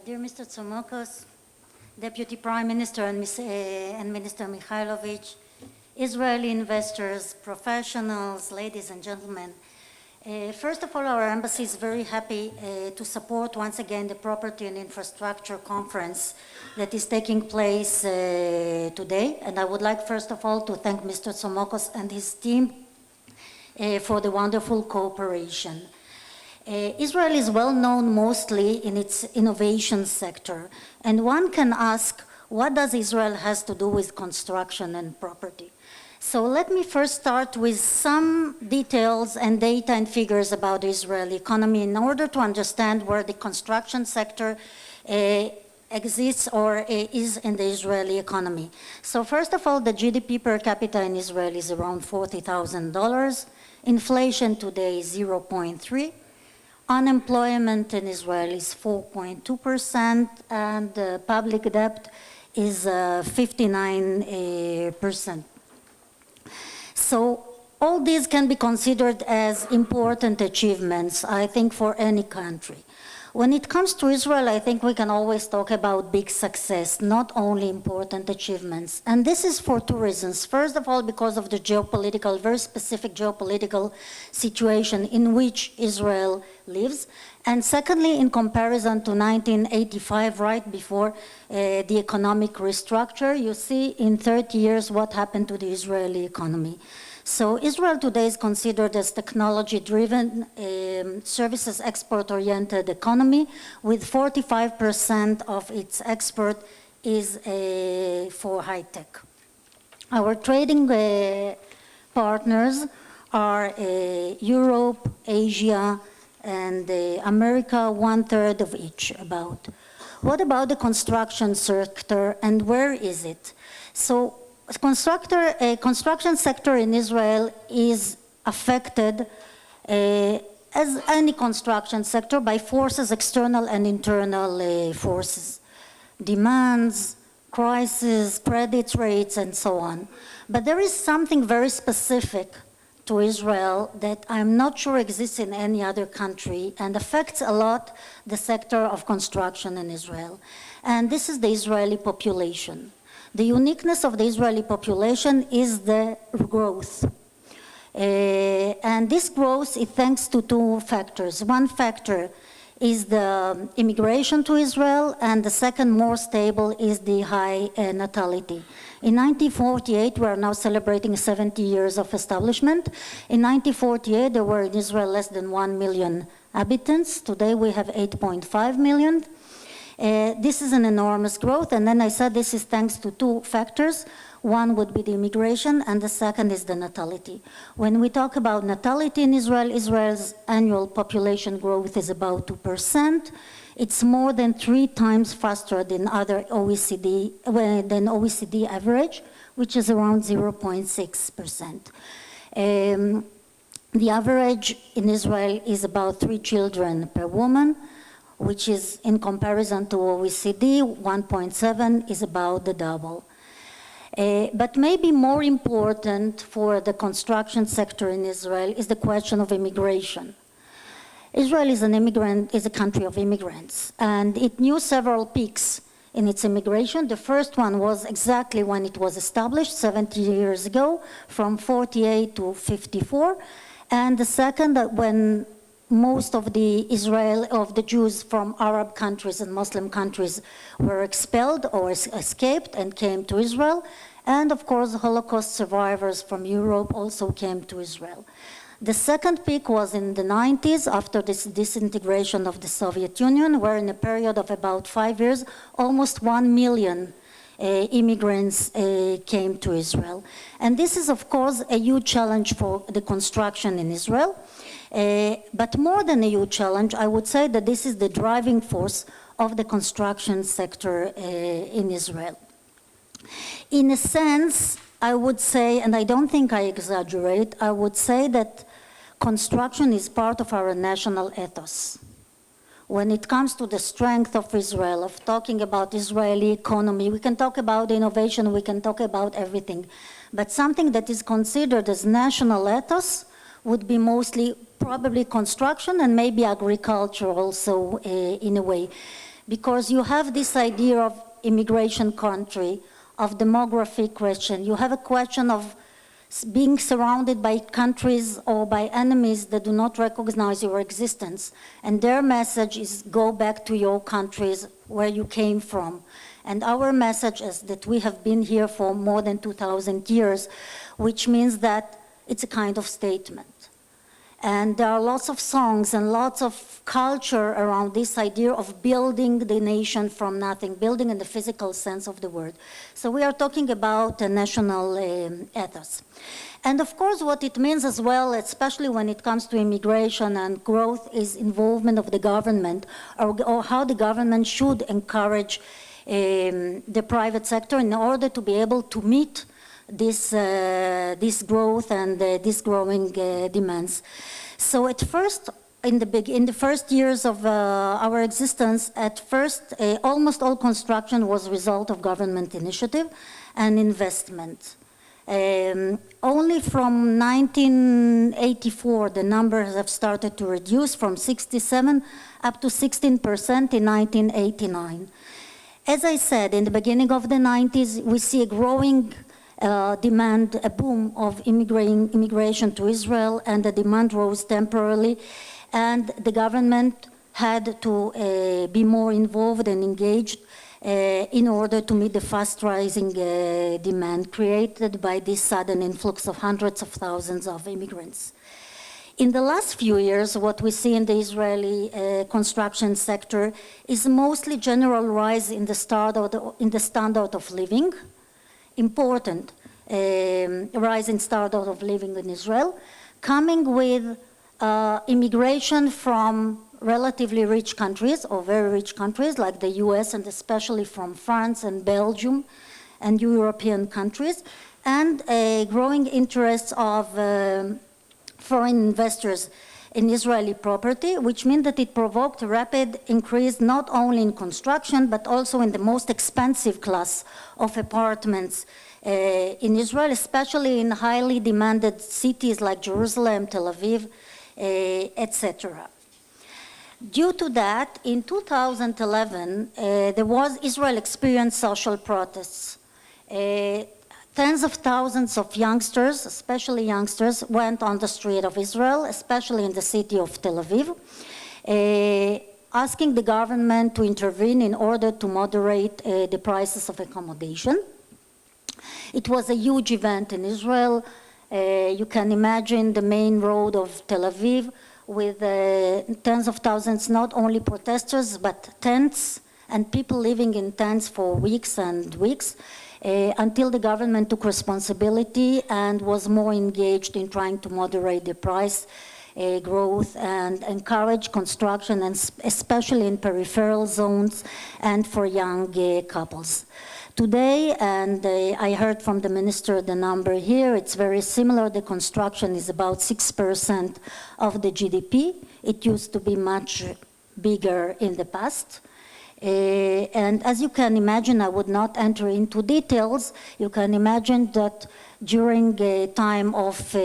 Dear Mr. Tsomokos, Deputy Prime Minister and Minister Mikhailovich, Israeli investors, professionals, ladies and gentlemen. First of all, our embassy is very happy to support once again the Property and Infrastructure Conference that is taking place today. And I would like first of all to thank Mr. Tsomokos and his team for the wonderful cooperation. Israel is well known mostly in its innovation sector, and one can ask, what does Israel has to do with construction and property? So let me first start with some details and data and figures about the Israeli economy in order to understand where the construction sector exists or is in the Israeli economy. So first of all, the GDP per capita in Israel is around $40,000. Inflation today is 0.3. Unemployment in Israel is 4.2%, and public debt is 59%. So all these can be considered as important achievements, I think, for any country. When it comes to Israel, I think we can always talk about big success, not only important achievements. And this is for two reasons. First of all, because of the geopolitical, very specific geopolitical situation in which Israel lives. And secondly, in comparison to 1985, right before the economic restructure, you see in 30 years what happened to the Israeli economy. So Israel today is considered as technology-driven, services export-oriented economy, with 45% of its export is for high-tech. Our trading partners are Europe, Asia, and America, 1/3 of each about. What about the construction sector, and where is it? So construction sector in Israel is affected, as any construction sector, by forces, external and internal forces, demands, crisis, credit rates, and so on. But there is something very specific to Israel that I'm not sure exists in any other country and affects a lot the sector of construction in Israel. And this is the Israeli population. The uniqueness of the Israeli population is the growth. And this growth is thanks to two factors. One factor is the immigration to Israel, and the second, more stable, is the high natality. In 1948, we are now celebrating 70 years of establishment. In 1948, there were in Israel less than 1 million inhabitants. Today, we have 8.5 million. This is an enormous growth, and then I said this is thanks to two factors. One would be the immigration, and the second is the natality. When we talk about natality in Israel, Israel's annual population growth is about 2%. It's more than 3 times faster than other OECD average, which is around 0.6%. The average in Israel is about 3 children per woman, which is, in comparison to OECD, 1.7 is about the double. But maybe more important for the construction sector in Israel is the question of immigration. Israel is a country of immigrants, and it knew several peaks in its immigration. The first one was exactly when it was established 70 years ago, from 48 to 54, and the second when most of the Jews from Arab countries and Muslim countries were expelled or escaped and came to Israel. And of course, Holocaust survivors from Europe also came to Israel. The second peak was in the 90s, after this disintegration of the Soviet Union, where in a period of about 5 years, almost 1 million immigrants came to Israel. And this is, of course, a huge challenge for the construction in Israel. But more than a huge challenge, I would say that this is the driving force of the construction sector in Israel. In a sense, I would say, and I don't think I exaggerate, I would say that construction is part of our national ethos. When it comes to the strength of Israel, of talking about Israeli economy, we can talk about innovation, we can talk about everything. But something that is considered as national ethos would be mostly probably construction and maybe agriculture also in a way. because you have this idea of immigration country, of demographic question. You have a question of being surrounded by countries or by enemies that do not recognize your existence. And their message is go back to your countries where you came from. And our message is that we have been here for more than 2,000 years, which means that it's a kind of statement. And there are lots of songs and lots of culture around this idea of building the nation from nothing, building in the physical sense of the word. So we are talking about a national ethos. And of course, what it means as well, especially when it comes to immigration and growth, is involvement of the government, or how the government should encourage the private sector in order to be able to meet this growth and these growing demands. So at first, in the first years of our existence, at first, almost all construction was a result of government initiative and investment. Only from 1984, the numbers have started to reduce from 67 up to 16% in 1989. As I said, in the beginning of the 90s, we see a growing demand, a boom of immigration to Israel, and the demand rose temporarily, and the government had to be more involved and engaged in order to meet the fast rising demand created by this sudden influx of hundreds of thousands of immigrants. In the last few years, what we see in the Israeli construction sector is mostly general rise in the standard of living, important rise in standard of living in Israel, coming with immigration from relatively rich countries or very rich countries like the US, and especially from France and Belgium and European countries, and a growing interest of foreign investors in Israeli property, which means that it provoked a rapid increase not only in construction, but also in the most expensive class of apartments in Israel, especially in highly demanded cities like Jerusalem, Tel Aviv, etc. Due to that, in 2011, Israel experienced social protests. Tens of thousands of youngsters, especially youngsters, went on the street of Israel, especially in the city of Tel Aviv, asking the government to intervene in order to moderate the prices of accommodation. It was a huge event in Israel. You can imagine the main road of Tel Aviv with tens of thousands, not only protesters, but tents, and people living in tents for weeks and weeks, until the government took responsibility and was more engaged in trying to moderate the price growth and encourage construction, and especially in peripheral zones and for young couples. Today, and I heard from the minister the number here, it's very similar. The construction is about 6% of the GDP. It used to be much bigger in the past. And as you can imagine, I would not enter into details. You can imagine that during a time of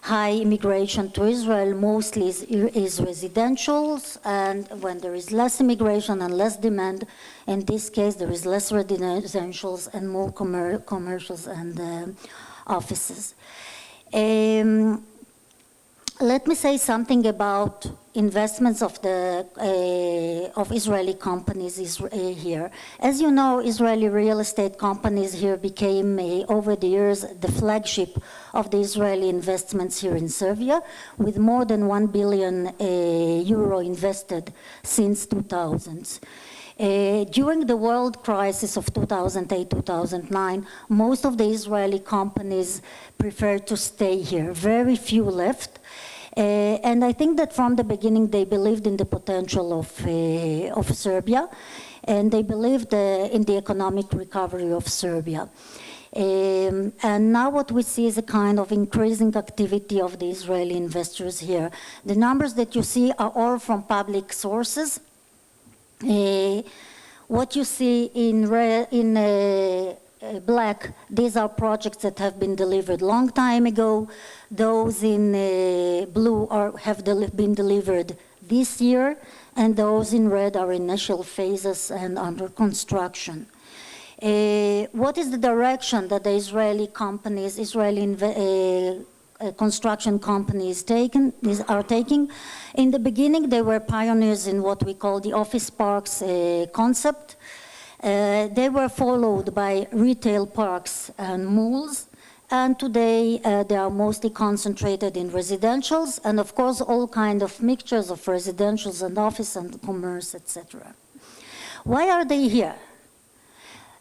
high immigration to Israel, mostly is residentials, and when there is less immigration and less demand, in this case there is less residentials and more commercials and offices. Let me say something about investments of Israeli companies here. As you know, Israeli real estate companies here became, over the years, the flagship of the Israeli investments here in Serbia, with more than 1 billion euro invested since 2000. During the world crisis of 2008-2009, most of the Israeli companies preferred to stay here. Very few left. And I think that from the beginning they believed in the potential of Serbia, and they believed in the economic recovery of Serbia. And now what we see is a kind of increasing activity of the Israeli investors here. The numbers that you see are all from public sources. What you see in black, these are projects that have been delivered long time ago. Those in blue have been delivered this year, and those in red are initial phases and under construction. What is the direction that the Israeli companies, construction companies are taking? In the beginning, they were pioneers in what we call the office parks concept. They were followed by retail parks and malls, and today they are mostly concentrated in residentials, and of course all kind of mixtures of residentials and office and commerce, etc. Why are they here?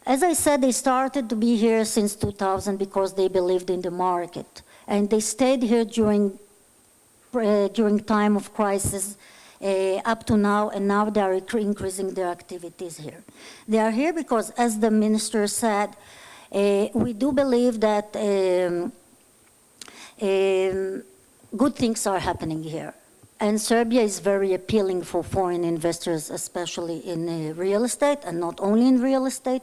As I said, they started to be here since 2000 because they believed in the market, and they stayed here during time of crisis up to now, and now they are increasing their activities here. They are here because, as the minister said, we do believe that good things are happening here. And Serbia is very appealing for foreign investors, especially in real estate, and not only in real estate.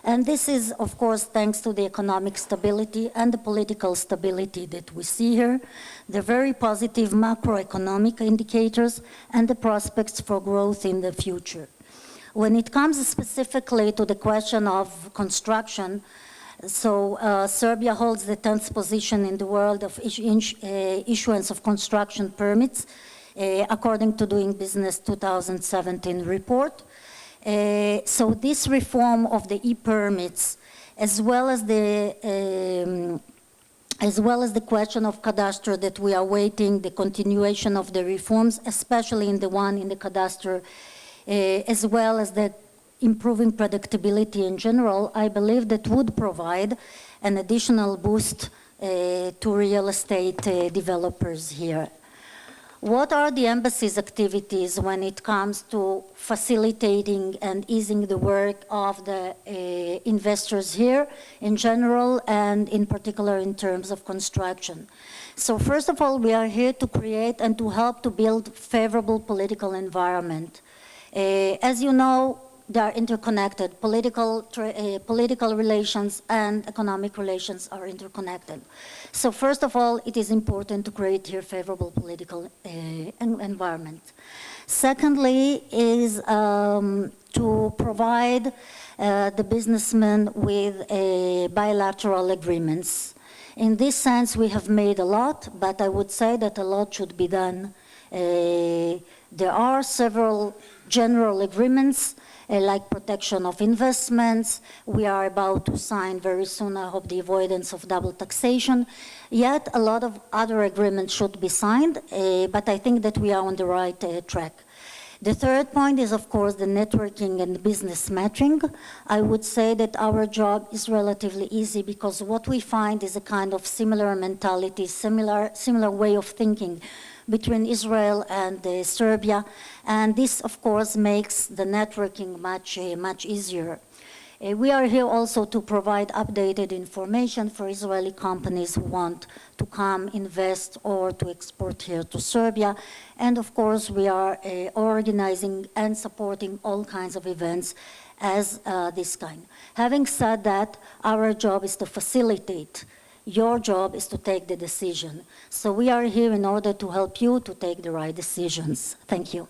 And this is, of course, thanks to the economic stability and the political stability that we see here, the very positive macroeconomic indicators, and the prospects for growth in the future. When it comes specifically to the question of construction, so Serbia holds the 10th position in the world of issuance of construction permits, according to Doing Business 2017 report. So this reform of the e-permits, as well as the question of cadastre that we are waiting, the continuation of the reforms, especially in the one in the cadastre, as well as the improving predictability in general, I believe that would provide an additional boost to real estate developers here. What are the embassy's activities when it comes to facilitating and easing the work of the investors here in general, and in particular in terms of construction? So first of all, we are here to create and to help to build favorable political environment. As you know, they are interconnected. Political relations and economic relations are interconnected. So first of all, it is important to create here favorable political environment. Secondly is to provide the businessmen with bilateral agreements. In this sense, we have made a lot, but I would say that a lot should be done. There are several general agreements, like protection of investments. We are about to sign very soon, I hope, the avoidance of double taxation. Yet a lot of other agreements should be signed, but I think that we are on the right track. The third point is, of course, the networking and business matching. I would say that our job is relatively easy because what we find is a kind of similar mentality, similar way of thinking between Israel and Serbia, and this, of course, makes the networking much easier. We are here also to provide updated information for Israeli companies who want to come invest or to export here to Serbia, and of course we are organizing and supporting all kinds of events as this kind. Having said that, our job is to facilitate. Your job is to take the decision. So we are here in order to help you to take the right decisions. Thank you.